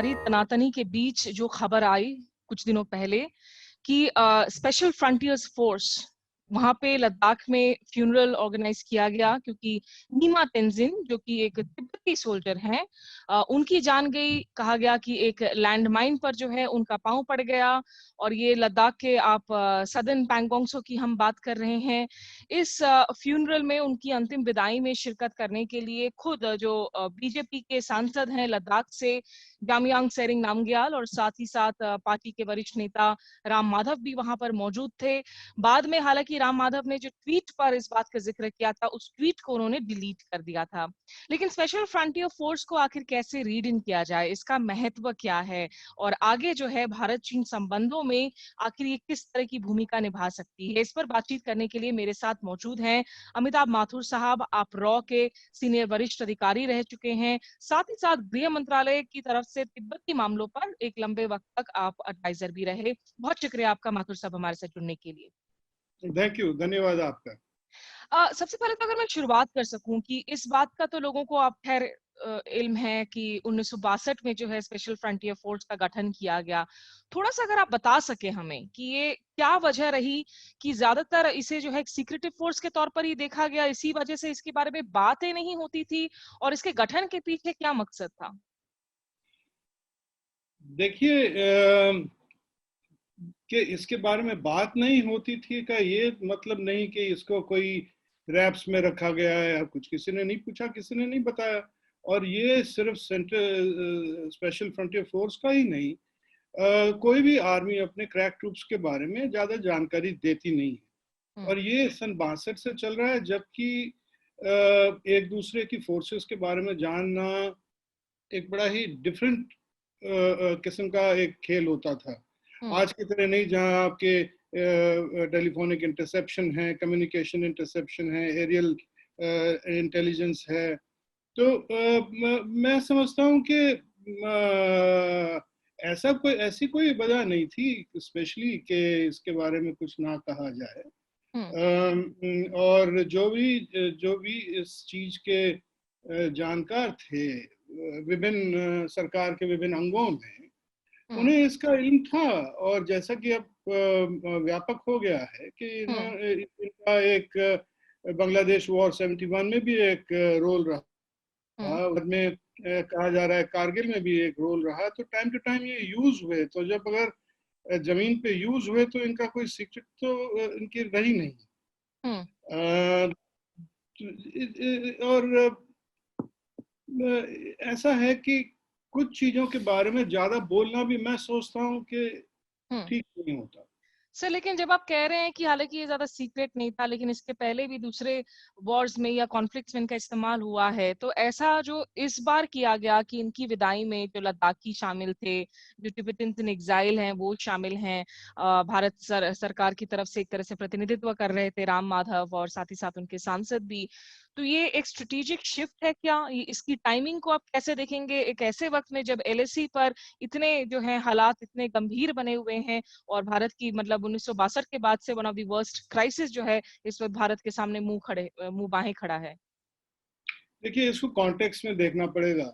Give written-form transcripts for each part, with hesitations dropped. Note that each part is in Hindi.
अधिकारी तनातनी के बीच जो खबर आई कुछ दिनों पहले कि स्पेशल फ्रंटियर्स फोर्स वहां पे लद्दाख में फ्यूनरल ऑर्गेनाइज किया गया क्योंकि नीमा तेंजिन जो कि एक तिब्बती सोल्जर हैं, उनकी जान गई। कहा गया कि एक लैंडमाइन पर जो है उनका पांव पड़ गया। और ये लद्दाख के आप सदर्न पैंगोंगसो की हम बात कर रहे हैं। इस फ्यूनरल में उनकी अंतिम विदाई में शिरकत करने के लिए खुद जो बीजेपी के सांसद हैं लद्दाख से, जामयांग सेरिंग नामग्याल, और साथ ही साथ पार्टी के वरिष्ठ नेता राम माधव भी वहां पर मौजूद थे। बाद में हालांकि राम माधव ने जो ट्वीट पर इस बात का जिक्र किया था उस ट्वीट को उन्होंने डिलीट कर दिया था। लेकिन स्पेशल फ्रंटियर फोर्स को आखिर कैसे रीड इन किया जाए, इसका महत्व क्या है, और आगे जो है भारत चीन संबंधों में आखिर ये किस तरह की भूमिका निभा सकती है, इस पर बातचीत करने के लिए मेरे साथ मौजूद हैं अमिताभ माथुर साहब। आप रॉ के सीनियर वरिष्ठ अधिकारी रह चुके हैं, साथ ही साथ गृह मंत्रालय की तरफ से तिब्बती मामलों पर एक लंबे वक्त तक आप एडवाइजर भी रहे। बहुत शुक्रिया आपका माथुर साहब हमारे साथ जुड़ने के लिए। थैंक यू, धन्यवाद आपका। सबसे पहले तो अगर मैं शुरुआत कर सकूं कि इस बात का तो लोगों को आप खैर इल्म है कि 1962 में जो है स्पेशल फ्रंटियर फोर्स का गठन किया गया। थोड़ा सा अगर आप बता सके हमें कि ये क्या वजह रही कि ज्यादातर इसे जो है सीक्रेटिव फोर्स के तौर पर ही देखा गया, इसी वजह से इसके बारे में बातें नहीं होती थी, और इसके गठन के पीछे क्या मकसद था? देखिए, कि इसके बारे में बात नहीं होती थी का ये मतलब नहीं कि इसको कोई रैप्स में रखा गया है या कुछ, किसी ने नहीं पूछा, किसी ने नहीं बताया। और ये सिर्फ सेंट्रल स्पेशल फ्रंटियर फोर्स का ही नहीं, कोई भी आर्मी अपने क्रैक ट्रूप्स के बारे में ज्यादा जानकारी देती नहीं है। और ये सन 62 से चल रहा है, जबकि एक दूसरे की फोर्सेस के बारे में जानना एक बड़ा ही डिफरेंट किस्म का एक खेल होता था। आज की तरह नहीं, जहां आपके टेलीफोनिक इंटरसेप्शन है, कम्युनिकेशन इंटरसेप्शन है, एरियल इंटेलिजेंस है। तो मैं समझता हूँ कि ऐसी कोई वजह नहीं थी स्पेशली कि इसके बारे में कुछ ना कहा जाए। और जो भी इस चीज के जानकार थे विभिन्न सरकार के विभिन्न अंगों में, उन्हें इसका इल्म था। और जैसा कि अब व्यापक हो गया है कि इनका एक बांग्लादेश वॉर 71 में भी एक रोल रहा, बाद में कहा जा रहा है कारगिल में भी एक रोल रहा। तो टाइम टू टाइम ये यूज हुए, तो जब अगर जमीन पे यूज हुए तो इनका कोई सीक्रेट तो इनकी रही नहीं। और ऐसा है कि कुछ चीजों के बारे में ज्यादा बोलना भी मैं सोचता हूँ कि ठीक नहीं होता। सर, लेकिन जब आप कह रहे हैं कि हालांकि ये ज्यादा सीक्रेट नहीं था, लेकिन इसके पहले भी दूसरे वॉर्स में या कॉन्फ्लिक्ट्स में इनका इस्तेमाल हुआ है, तो ऐसा जो इस बार किया गया कि इनकी विदाई में जो लद्दाखी शामिल थे, जो टिबेटन इन एग्जाइल हैं वो शामिल हैं, भारत सरकार की तरफ से एक तरह से प्रतिनिधित्व कर रहे थे राम माधव, और साथ ही साथ उनके सांसद भी। तो ये एक स्ट्रेटेजिक शिफ्ट है क्या? इसकी टाइमिंग को आप कैसे देखेंगे एक ऐसे वक्त में जब एलएसी पर इतने जो है हालात इतने गंभीर बने हुए हैं, और भारत की मतलब 1962 के बाद से one of the worst crisis जो है इस वक्त भारत के सामने मुंह बाहें खड़ा है? देखिए, इसको कॉन्टेक्स्ट में देखना पड़ेगा।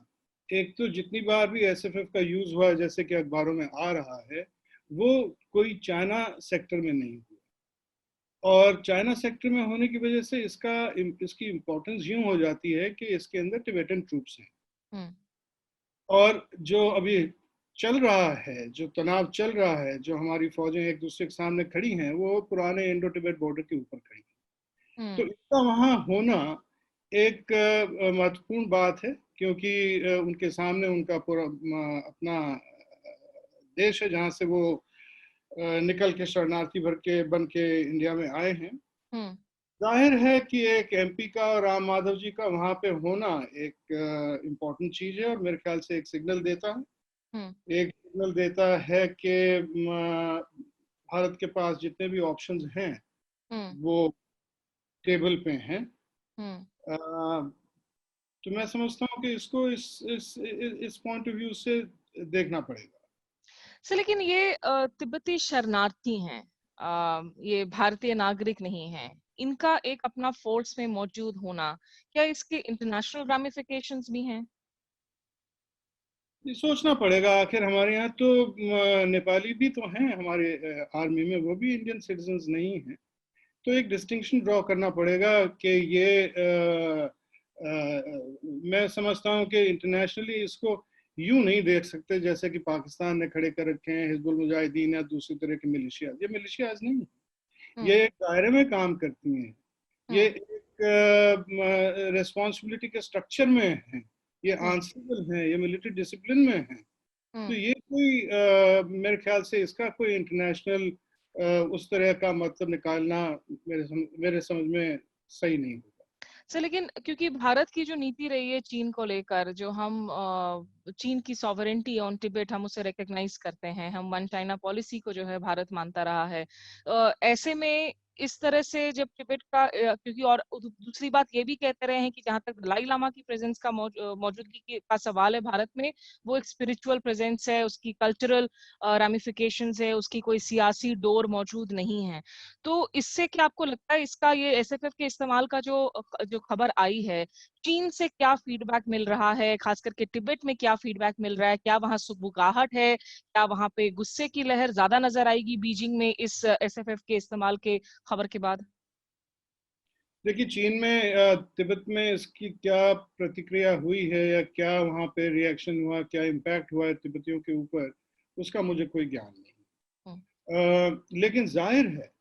एक तो जितनी बार भी एसएफएफ का यूज हुआ है, जैसे कि अखबारों में आ रहा है, वो कोई चाइना सेक्टर में नहीं हुआ। और चाइना सेक्टर में होने की वजह से इसकी इम्पोर्टेंस यूं हो जाती है कि इसके अंदर टिबेटन ट्रूप्स हैं। और जो अभी चल रहा है, जो तनाव चल रहा है, जो हमारी फौजें एक दूसरे के सामने खड़ी हैं, वो पुराने इंडो टिबेट बॉर्डर के ऊपर खड़ी हैं। तो इसका वहाँ होना एक महत्वपूर्ण बात है, क्योंकि उनके सामने उनका पूरा अपना देश है, जहाँ से वो निकल के शरणार्थी बन के इंडिया में आए हैं। जाहिर है कि एक एमपी का और राम माधव जी का वहाँ पे होना एक इम्पोर्टेंट चीज है, और मेरे ख्याल से एक सिग्नल देता है। एक सिग्नल देता है कि भारत के पास जितने भी ऑप्शंस हैं वो टेबल पे हैं। तो मैं समझता हूँ कि इसको इस पॉइंट ऑफ व्यू से देखना पड़ेगा। सर, लेकिन ये तिब्बती शरणार्थी हैं, ये भारतीय नागरिक नहीं हैं। इनका एक अपना फोर्स में मौजूद होना, क्या इसके इंटरनेशनल रामिफिकेशंस भी हैं? ये सोचना पड़ेगा, आखिर हमारे यहाँ तो नेपाली भी तो हैं हमारे आर्मी में, वो भी इंडियन सिटीजन्स नहीं हैं। तो एक डिस्टिंक्शन ड्रॉ करना पड़ेगा कि ये मैं समझता हूँ कि इंटरनेशनली इसको यूं नहीं देख सकते जैसे कि पाकिस्तान ने खड़े कर रखे हैं हिजबुल मुजाहिदीन या दूसरी तरह के मिलिशिया। ये मिलिशियाज नहीं, ये एक दायरे में काम करती हैं, ये एक रिस्पॉन्सिबिलिटी के स्ट्रक्चर में है, ये आंसरेबल हैं, ये मिलिट्री डिसिप्लिन में है। तो ये कोई मेरे ख्याल से इसका कोई इंटरनेशनल उस तरह का मतलब निकालना मेरे समझ में सही नहीं होगा। सर लेकिन क्योंकि भारत की जो नीति रही है चीन को लेकर, जो हम चीन की सॉवरेंटी ऑन तिब्बत हम उसे रिकॉग्नाइज करते हैं, हम वन चाइना पॉलिसी को जो है भारत मानता रहा है। ऐसे में इस तरह से जब तिब्बत का क्योंकि और दूसरी बात ये भी कहते रहे हैं कि जहां तक दलाई लामा की प्रेजेंस का मौजूदगी का सवाल है भारत में, वो एक स्पिरिचुअल प्रेजेंस है, उसकी कल्चरल रामिफिकेशंस है, उसकी कोई सियासी डोर मौजूद नहीं है। तो इससे क्या आपको लगता है इसका ये एसएफएफ के इस्तेमाल का जो खबर आई है, चीन से क्या फीडबैक मिल रहा है, खास करके तिब्बत में क्या फीडबैक मिल रहा है? क्या वहां सुगबुगाहट है? क्या वहां पे गुस्से की लहर ज्यादा नजर आएगी बीजिंग में इस एसएफएफ के इस्तेमाल के खबर के बाद? देखिए, चीन में तिब्बत में इसकी क्या प्रतिक्रिया हुई है या क्या वहाँ पे रिएक्शन हुआ, क्या इम्पैक्ट हुआ है तिब्बतियों के ऊपर, उसका मुझे कोई ज्ञान नहीं। लेकिन जाहिर है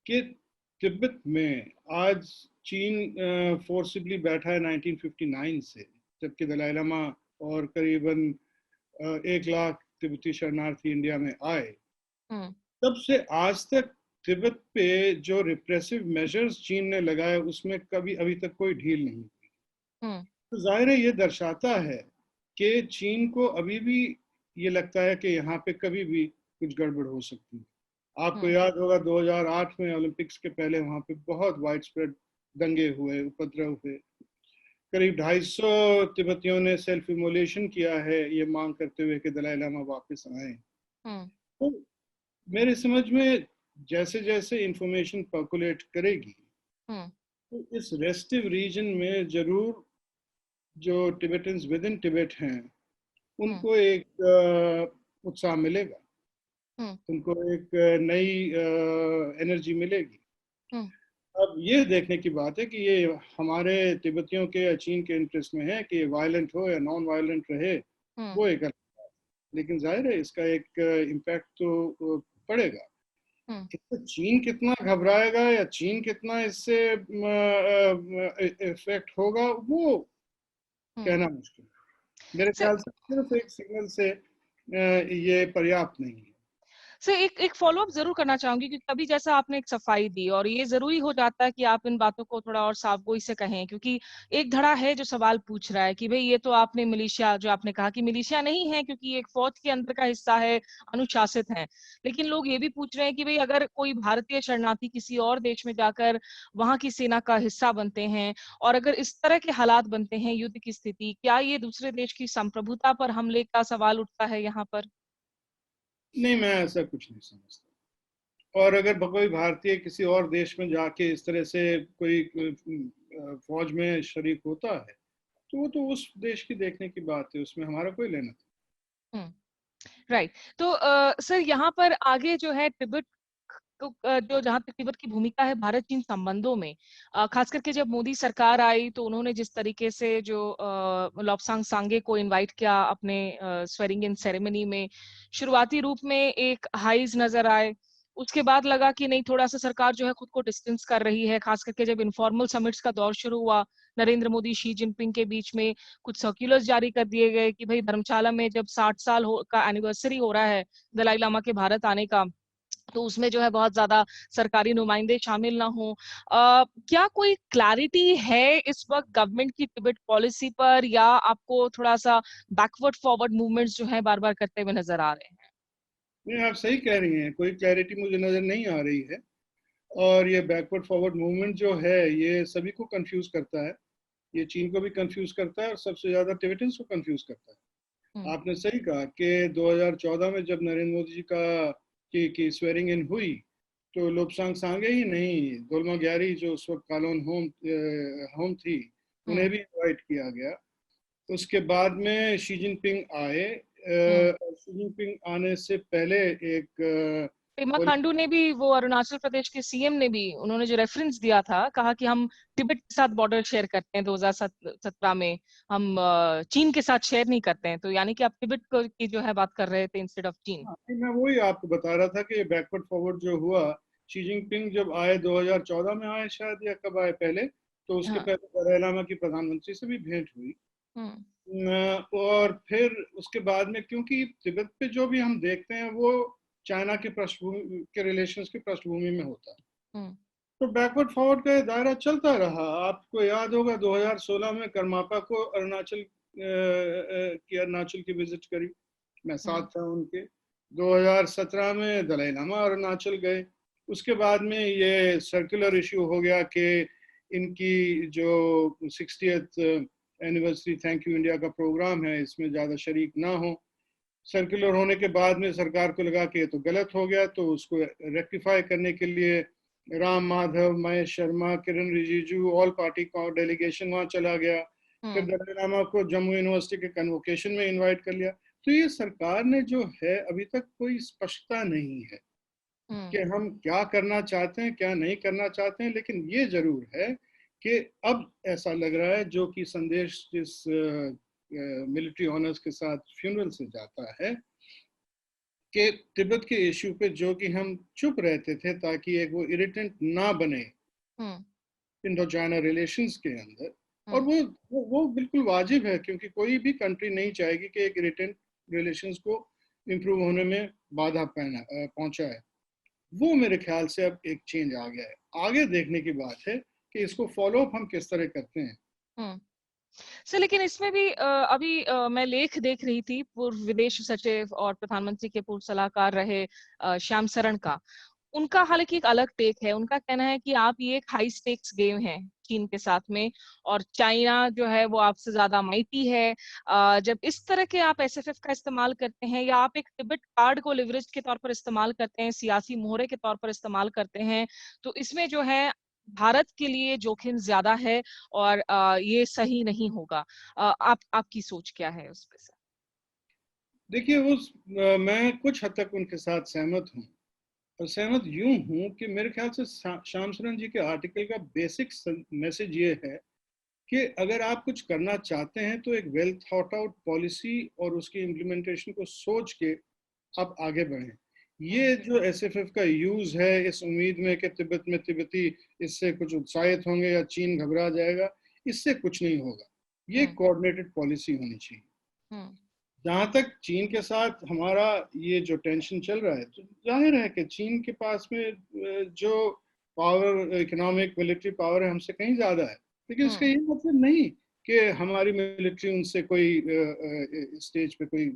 कि तिब्बत में आज चीन फोर्सिबली बैठा है 1959 से, जबकि दलाई लामा और करीबन 1 लाख तिब्बती शरणार्थी इंडिया में आए। तब से आज तक तिब्बत पे जो रिप्रेसिव मेजर्स चीन ने लगाए उसमें कभी अभी तक कोई ढील नहीं हुई। तो जाहिर है ये दर्शाता है कि चीन को अभी भी ये लगता है कि यहाँ पे कभी भी कुछ गड़बड़ हो सकती है। आपको याद होगा 2008 में ओलंपिक्स के पहले वहाँ पे बहुत वाइड स्प्रेड दंगे हुए, उपद्रव हुए। करीब 250 तिब्बतियों ने सेल्फ इमोलेशन किया है ये मांग करते हुए कि दलाई लामा वापस आए। तो मेरे समझ में जैसे जैसे इंफॉर्मेशन पर्कुलेट करेगी तो इस रेस्टिव रीजन में जरूर जो टिबेटन्स विद इन टिबेट हैं उनको एक उत्साह मिलेगा, उनको एक नई एनर्जी मिलेगी। अब ये देखने की बात है कि ये हमारे तिब्बतियों के या चीन के इंटरेस्ट में है कि ये वायलेंट हो या नॉन वायलेंट रहे, वो एक अलग बात है। लेकिन जाहिर है इसका एक इम्पैक्ट तो पड़ेगा। इससे चीन कितना घबराएगा या चीन कितना इससे इफेक्ट होगा वो कहना मुश्किल है। मेरे ख्याल से सिर्फ एक सिग्नल से ये पर्याप्त नहीं है। सर एक फॉलोअप जरूर करना चाहूंगी, क्योंकि अभी जैसा आपने एक सफाई दी और ये जरूरी हो जाता है कि आप इन बातों को थोड़ा और साफगोई से कहें, क्योंकि एक धड़ा है जो सवाल पूछ रहा है कि भाई ये तो आपने मिलिशिया, जो आपने कहा कि मिलिशिया नहीं है क्योंकि एक फौज के अंदर का हिस्सा है, अनुशासित है। लेकिन लोग ये भी पूछ रहे हैं कि भाई अगर कोई भारतीय शरणार्थी किसी और देश में जाकर वहां की सेना का हिस्सा बनते हैं और अगर इस तरह के हालात बनते हैं, युद्ध की स्थिति, क्या ये दूसरे देश की संप्रभुता पर हमले का सवाल उठता है यहाँ पर? नहीं, मैं ऐसा कुछ नहीं समझता। और अगर कोई भारतीय किसी और देश में जाके इस तरह से कोई फौज में शरीक होता है तो वो तो उस देश की देखने की बात है, उसमें हमारा कोई लेना था। राइट। तो सर यहाँ पर आगे जो है तिब्बत जो जहाँ तक तिब्बत की भूमिका है भारत चीन संबंधों में, खास करके जब मोदी सरकार आई तो उन्होंने जिस तरीके से जो लॉपसांग सांगे को इनवाइट किया अपने स्वेरिंग इन सेरेमनी में, शुरुआती रूप में एक हाइज नजर आए। उसके बाद लगा कि नहीं, थोड़ा सा सरकार जो है खुद को डिस्टेंस कर रही है, खास करके जब इनफॉर्मल समिट्स का दौर शुरू हुआ नरेंद्र मोदी शी जिनपिंग के बीच में, कुछ सर्कुलर्स जारी कर दिए गए कि भाई धर्मशाला में जब 60 साल का एनिवर्सरी हो रहा है दलाई लामा के भारत आने का, तो उसमें जो है बहुत ज्यादा सरकारी नुमाइंदे शामिल ना हो। क्या कोई क्लैरिटी है इस वक्त गवर्नमेंट की तिब्बत पॉलिसी पर, या आपको थोड़ा सा बैकवर्ड फॉरवर्ड मूवमेंट्स जो है बार बार करते हुए नजर आ रहे हैं? नहीं, आप सही कह रही हैं, कोई क्लैरिटी मुझे नजर नहीं आ रही है। और ये बैकवर्ड फॉरवर्ड मूवमेंट जो है ये सभी को कंफ्यूज करता है, ये चीन को भी कंफ्यूज करता है और सबसे ज्यादा टिबेटन्स को कंफ्यूज करता है। आपने सही कहा कि 2014 में जब नरेंद्र मोदी जी की स्वेरिंग इन हुई तो लोपसांग सांगे ही नहीं, दोलमा ग्यारी जो उस वक्त कालोन होम थी, उन्हें भी इनवाइट किया गया। उसके बाद में शी जिनपिंग आए। शी जिनपिंग आने से पहले एक पेमा खांडू ने भी, वो अरुणाचल प्रदेश के सीएम ने भी, उन्होंने जो रेफरेंस दिया था, कहा कि हम तिब्बत के साथ बॉर्डर शेयर करते हैं 2017 में, हम चीन के साथ शेयर नहीं करते हैं। तो यानी कि आप तिब्बत की जो है बात कर रहे थे इंस्टेड ऑफ चीन। मैं वही आपको बता रहा था कि ये बैकवर्ड फॉरवर्ड जो हुआ, शी जिनपिंग जब आए 2014 में आए शायद, या कब आए पहले, तो उसके हाँ। पहले दलाई लामा की प्रधानमंत्री से भी भेंट हुई। हम्म। और फिर उसके बाद में, क्योंकि तिब्बत पे जो भी हम देखते हैं वो चाइना के पृष्ठभूमि के रिलेशंस की पृष्ठभूमि में होता है। हम्म। तो बैकवर्ड फॉरवर्ड का ये दायरा चलता रहा। आपको याद होगा 2016 में करमापा को अरुणाचल की विजिट करी, मैं साथ था उनके। 2017 में दलाई लामा अरुणाचल गए। उसके बाद में ये सर्कुलर इश्यू हो गया कि इनकी जो 60th anniversary thank you India का प्रोग्राम है, इसमें ज़्यादा शरीक ना हो। सर्कुलर होने के बाद में सरकार को लगा कि ये तो गलत हो गया, तो उसको रेक्टिफाई करने के लिए राम माधव, महेश शर्मा, किरण रिजिजू, ऑल पार्टी का डेलीगेशन वहाँ चला गया। फिर दलाई लामा को जम्मू यूनिवर्सिटी के कन्वोकेशन में इनवाइट कर लिया। तो ये सरकार ने जो है, अभी तक कोई स्पष्टता नहीं है कि हम क्या करना चाहते हैं, क्या नहीं करना चाहते हैं। लेकिन ये जरूर है कि अब ऐसा लग रहा है, जो कि संदेश जिस मिलिट्री ऑनर्स के साथ फ्यूनरल से जाता है, कि तिब्बत के इश्यू पे जो कि हम चुप रहते थे ताकि एक वो इरिटेंट ना बने इंडो चाइना रिलेशंस के अंदर। और वो बिल्कुल वाजिब है, क्योंकि कोई भी कंट्री नहीं चाहेगी कि एक इरिटेंट रिलेशंस को इम्प्रूव होने में बाधा पहुंचाए। वो मेरे ख्याल से अब एक चेंज आ गया है। आगे देखने की बात है कि इसको फॉलो अप हम किस तरह करते हैं। सर, लेकिन इसमें भी अभी मैं लेख देख रही थी पूर्व विदेश सचिव और प्रधानमंत्री के पूर्व सलाहकार रहे श्याम शरण का। उनका हालांकि एक अलग टेक है। उनका कहना है कि आप ये एक हाई स्टेक्स गेम है चीन के साथ में, और चाइना जो है वो आपसे ज्यादा माइटी है। जब इस तरह के आप एसएफएफ का इस्तेमाल करते हैं, या आप एक तिब्बत कार्ड को लिवरेज के तौर पर इस्तेमाल करते हैं, सियासी मोहरे के तौर पर इस्तेमाल करते हैं, तो इसमें जो है भारत के लिए जोखिम ज्यादा है, और ये सही नहीं होगा। आपकी सोच क्या है उस पे सर? देखिए, मैं कुछ हद तक उनके साथ सहमत हूँ। और सहमत यूं हूं कि मेरे ख्याल से श्याम शरण जी के आर्टिकल का बेसिक मैसेज ये है कि अगर आप कुछ करना चाहते हैं तो एक वेल थॉट आउट पॉलिसी और उसकी इम्प्लीमेंटेशन को सोच के आप आगे बढ़ें। ये जो एसएफएफ का यूज है इस उम्मीद में कि तिब्बत में तिब्बती इससे कुछ उत्साहित होंगे या चीन घबरा जाएगा, इससे कुछ नहीं होगा। ये कोऑर्डिनेटेड पॉलिसी होनी चाहिए। जहां तक चीन के साथ हमारा ये जो टेंशन चल रहा है, तो जाहिर है कि चीन के पास में जो पावर, इकोनॉमिक मिलिट्री पावर है, हमसे कहीं ज्यादा है। लेकिन इसका ये मतलब नहीं कि हमारी मिलिट्री उनसे कोई स्टेज पे कोई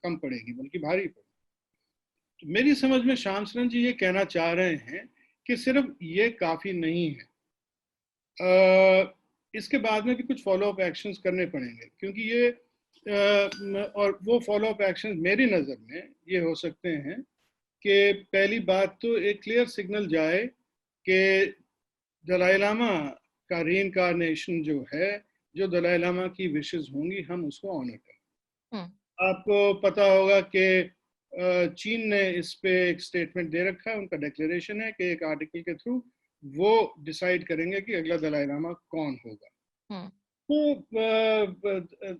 कम पड़ेगी, बल्कि भारी पड़ेगी। तो मेरी समझ में श्याम शरण जी ये कहना चाह रहे हैं कि सिर्फ ये काफी नहीं है, इसके बाद में भी कुछ फॉलो अप एक्शंस करने पड़ेंगे। क्योंकि ये और वो फॉलो अप एक्शंस मेरी नज़र में ये हो सकते हैं कि पहली बात तो एक क्लियर सिग्नल जाए कि दलाई लामा का रीइंकार्नेशन जो है, जो दलाई लामा की विशेष होंगी, हम उसको ऑनर करें। आपको पता होगा कि चीन ने इस पे एक स्टेटमेंट दे रखा है, उनका डिक्लेरेशन है कि एक आर्टिकल के थ्रू वो डिसाइड करेंगे कि अगला दलाई लामा कौन होगा। तो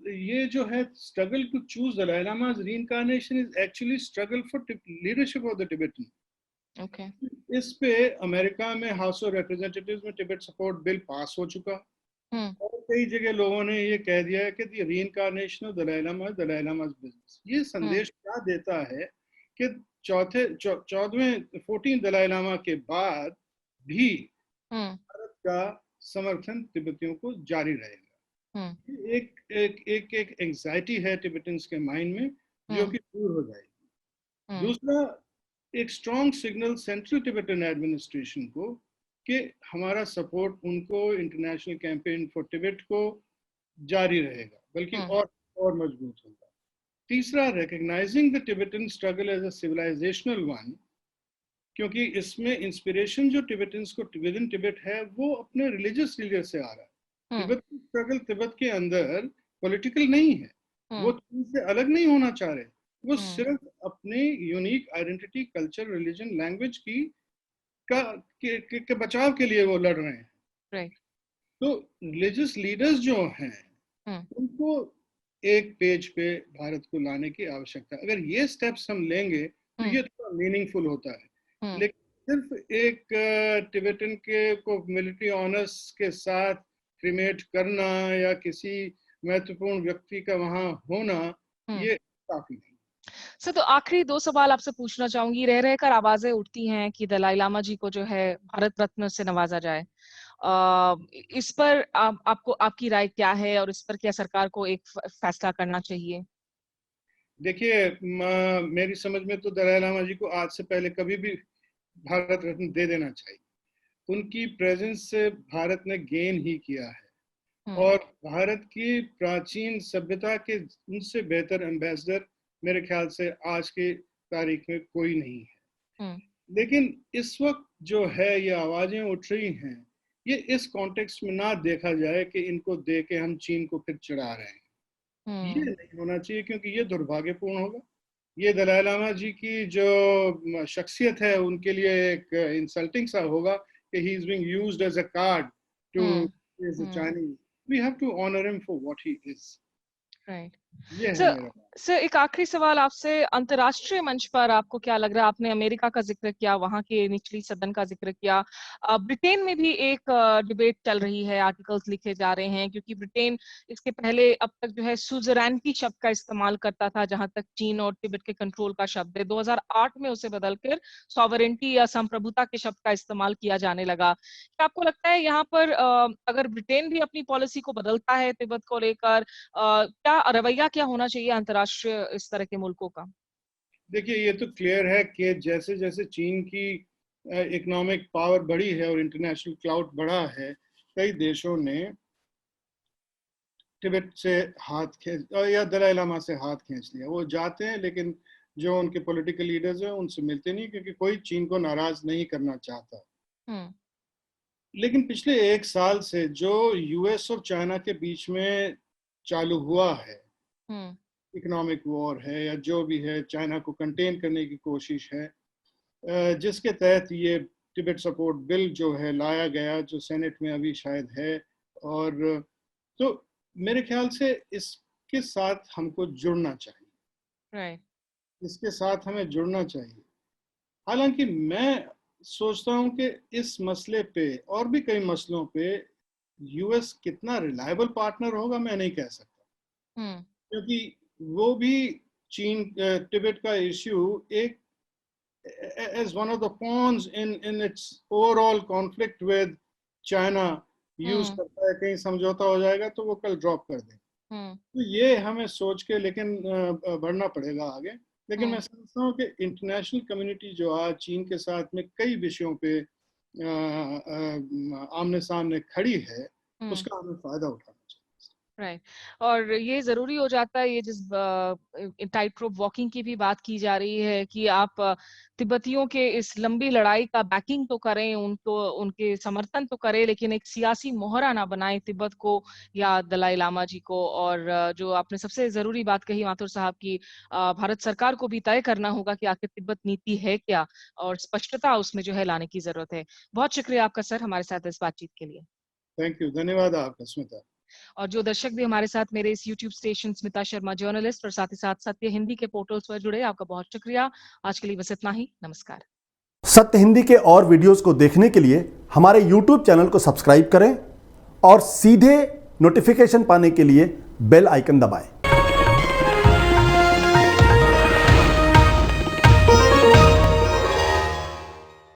ये जो है struggle to choose Dalai Lama's reincarnation is actually struggle for leadership of the Tibetan. Okay. इस पे अमेरिका में हाउस ऑफ रिप्रेजेंटेटिव्स में टिबेट सपोर्ट बिल पास हो चुका, और कई जगह लोगों ने ये कह दिया है कि the reincarnation of Dalai Lama's business. ये संदेश क्या देता है कि 14वें 14 दलाई लामा के बाद भी भारत का समर्थन तिब्बतियों को जारी रहेगा। एक एक एक एक एंजाइटी है टिबेटन्स के माइंड में, जो कि दूर हो जाएगी। दूसरा, एक strong signal central Tibetan administration को कि हमारा सपोर्ट उनको इंटरनेशनल कैंपेन फॉर टिबेट को जारी रहेगा, बल्कि और मजबूत होगा। तीसरा, recognising the Tibetan struggle as a civilisational one, क्योंकि इसमें इंस्पिरेशन जो टिबेटन्स को विद इन टिबेट है वो अपने रिलीजियस लीडर से आ रहा है। तिब्बत की स्ट्रगल तिब्बत के अंदर पॉलिटिकल नहीं है, वो चीन से अलग नहीं होना चाह रहे, वो सिर्फ अपने unique identity, culture, religion, language के बचाव के लिए वो लड़ रहे हैं। राइट। तो रिलीजियस लीडर्स जो हैं उनको एक पेज पे भारत को लाने की आवश्यकता है। अगर ये स्टेप्स हम लेंगे तो ये थोड़ा मीनिंगफुल होता है। लेकिन सिर्फ एक टिबेटन के को मिलिट्री ऑनर्स के साथ क्रिमेट करना या किसी महत्वपूर्ण व्यक्ति का वहां होना ये काफी नहीं। सर, तो आखिरी 2 सवाल आपसे पूछना चाहूंगी। रह रहकर आवाजें उठती हैं कि दलाई लामा जी को जो है भारत रत्न से नवाजा जाए। इस पर आपको आपकी राय क्या है और इस पर क्या सरकार को एक फैसला करना चाहिए? देखिए, मेरी समझ में तो दलाई लामा जी को आज से पहले कभी भी भारत रत्न दे देना चाहिए। उनकी प्रेजेंस से भारत ने गेन ही किया है और भारत की प्राचीन सभ्यता के उनसे बेहतर एम्बेसडर मेरे ख्याल से आज की तारीख में कोई नहीं है। लेकिन इस वक्त जो है ये आवाजें उठ रही हैं, ये इस कॉन्टेक्स्ट में ना देखा जाए कि इनको दे के हम चीन को फिर चढ़ा रहे हैं। ये नहीं होना चाहिए क्योंकि ये दुर्भाग्यपूर्ण होगा। ये दलाई लामा जी की जो शख्सियत है उनके लिए एक इंसल्टिंग सा होगा कि he is being used as a card to as a Chinese. We have to honor him for what he is. Right. ये है मेरा। सर, एक आखिरी सवाल आपसे। अंतर्राष्ट्रीय मंच पर आपको क्या लग रहा है? आपने अमेरिका का जिक्र किया, वहां के निचली सदन का जिक्र किया। ब्रिटेन में भी एक डिबेट चल रही है, आर्टिकल्स लिखे जा रहे हैं, क्योंकि ब्रिटेन इसके पहले अब तक जो है सुजरैनिटी शब्द का इस्तेमाल करता था, जहां तक चीन और तिब्बत के कंट्रोल का शब्द है। 2008 में उसे बदलकर सॉवरेनिटी या संप्रभुता के शब्द का इस्तेमाल किया जाने लगा। क्या आपको लगता है यहाँ पर अगर ब्रिटेन भी अपनी पॉलिसी को बदलता है तिब्बत को लेकर, क्या रवैया क्या होना चाहिए अंतर्राष्ट्रीय इस तरह के मुल्कों का? देखिए, ये तो क्लियर है कि जैसे जैसे चीन की इकोनॉमिक पावर बढ़ी है और इंटरनेशनल क्लाउड बढ़ा है, कई देशों ने तिब्बत से हाथ खींच या दलाई लामा से हाथ खींच लिया। वो जाते हैं लेकिन जो उनके पॉलिटिकल लीडर्स हैं उनसे मिलते नहीं, क्योंकि कोई चीन को नाराज नहीं करना चाहता। लेकिन पिछले 1 साल से जो यूएस और चाइना के बीच में चालू हुआ है, इकोनॉमिक वॉर है या जो भी है, चाइना को कंटेन करने की कोशिश है, जिसके तहत ये तिब्बत सपोर्ट बिल जो है लाया गया, जो सेनेट में अभी शायद है, और तो मेरे ख्याल से इसके साथ हमको जुड़ना चाहिए। इसके साथ हमें जुड़ना चाहिए। हालांकि मैं सोचता हूं कि इस मसले पे और भी कई मसलों पे यूएस कितना रिलायबल पार्टनर होगा मैं नहीं कह सकता, क्योंकि वो भी चीन तिब्बत का इश्यू एक as one of the pawns in its overall conflict with China use करता है। कहीं समझौता हो जाएगा तो वो कल ड्रॉप कर दे। तो ये हमें सोच के लेकिन बढ़ना पड़ेगा आगे। लेकिन मैं समझता हूँ कि इंटरनेशनल कम्युनिटी जो आज चीन के साथ में कई विषयों पे आमने सामने खड़ी है, उसका हमें फायदा उठाना चाहिए। राइट। और ये जरूरी हो जाता है, ये जिस टाइट रोप वॉकिंग की भी बात की जा रही है कि आप तिब्बतियों के इस लंबी लड़ाई का बैकिंग तो करें, उनको उनके समर्थन तो करें, लेकिन एक सियासी मोहरा ना बनाएं तिब्बत को या दलाई लामा जी को। और जो आपने सबसे जरूरी बात कही माथुर साहब की, भारत सरकार को भी तय करना होगा कि आखिर तिब्बत नीति है क्या, और स्पष्टता उसमें जो है लाने की जरूरत है। बहुत शुक्रिया आपका सर हमारे साथ इस बातचीत के लिए। थैंक यू, धन्यवाद आपका स्मिता। और जो दर्शक भी हमारे साथ मेरे इस YouTube station Smita Sharma journalist और साथ ही साथ सत्य हिंदी के पोर्टल्स पर जुड़े, आपका बहुत शुक्रिया। आज के लिए बस इतना ही, नमस्कार। सत्य हिंदी के और वीडियोस को देखने के लिए हमारे YouTube चैनल को सब्सक्राइब करें और सीधे नोटिफिकेशन पाने के लिए बेल आइकन दबाएं।